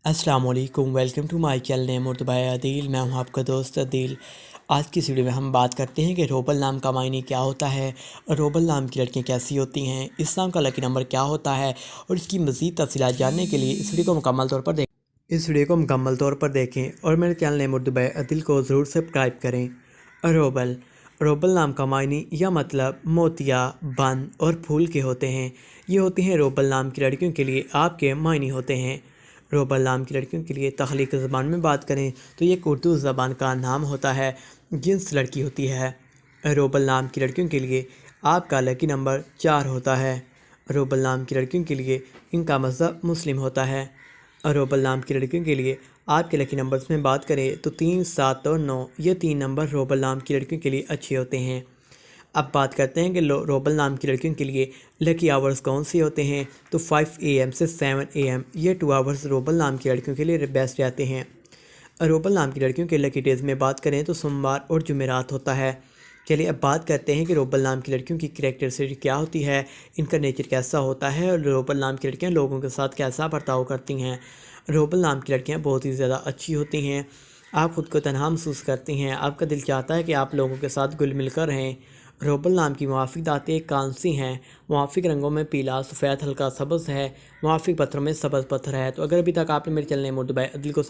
السلام علیکم، welcome to my channel name Urdu by Adeel. میں ہوں آپ کا دوست عدیل۔ آج کی اس ویڈیو میں ہم بات کرتے ہیں کہ روبل نام کا معنی کیا ہوتا ہے اور روبل نام کی لڑکیاں کیسی ہوتی ہیں، اس نام کا لکی نمبر کیا ہوتا ہے، اور اس کی مزید تفصیلات جاننے کے لیے اس ویڈیو کو مکمل طور پر دیکھیں اور میرے چینل نیم اردو بائی عدیل کو ضرور سبسکرائب کریں۔ روبل نام کا معنی یا مطلب موتیا، بند اور پھول کے ہوتے ہیں۔ یہ ہوتے ہیں روبل نام کی لڑکیوں کے لیے آپ کے معنی ہوتے ہیں۔ روبل نام کی لڑکیوں کے لیے تخلیقی زبان میں بات کریں تو یہ ایک اردو زبان کا نام ہوتا ہے، جنس لڑکی ہوتی ہے۔ روبل نام کی لڑکیوں کے لیے آپ کا لکی نمبر 4 ہوتا ہے۔ روبل نام کی لڑکیوں کے لیے ان کا مذہب مسلم ہوتا ہے۔ روبل نام کی لڑکیوں کے لیے آپ کے لکی نمبرز میں بات کریں تو 3، 7 اور 9، یہ 3 نمبر روبل نام کی لڑکیوں کے لیے اچھے ہوتے ہیں۔ اب بات کرتے ہیں کہ روبل نام کی لڑکیوں کے لیے لکی آورز کون سے ہوتے ہیں، تو 5 AM سے 7 AM، یہ 2 آورز روبل نام کی لڑکیوں کے لیے بیسٹ رہتے ہیں۔ روبل نام کی لڑکیوں کے لکی ڈیز میں بات کریں تو سوموار اور جمعرات ہوتا ہے۔ چلیے اب بات کرتے ہیں کہ روبل نام کی لڑکیوں کی کریکٹرسٹک کیا ہوتی ہے، ان کا نیچر کیسا ہوتا ہے، اور روبل نام کی لڑکیاں لوگوں کے ساتھ کیسا برتاؤ کرتی ہیں۔ روبل نام کی لڑکیاں بہت ہی زیادہ اچھی ہوتی ہیں، آپ خود کو تنہا محسوس کرتی ہیں، آپ کا دل چاہتا ہے کہ آپ لوگوں کے ساتھ گل مل کر رہیں۔ روبل نام کی موافق دھاتیں کون سی ہیں؟ موافق رنگوں میں پیلا، سفید، ہلکا سبز ہے۔ موافق پتھروں میں سبز پتھر ہے۔ تو اگر ابھی تک آپ نے میرے چینل نیم اردو بائی عدیل کو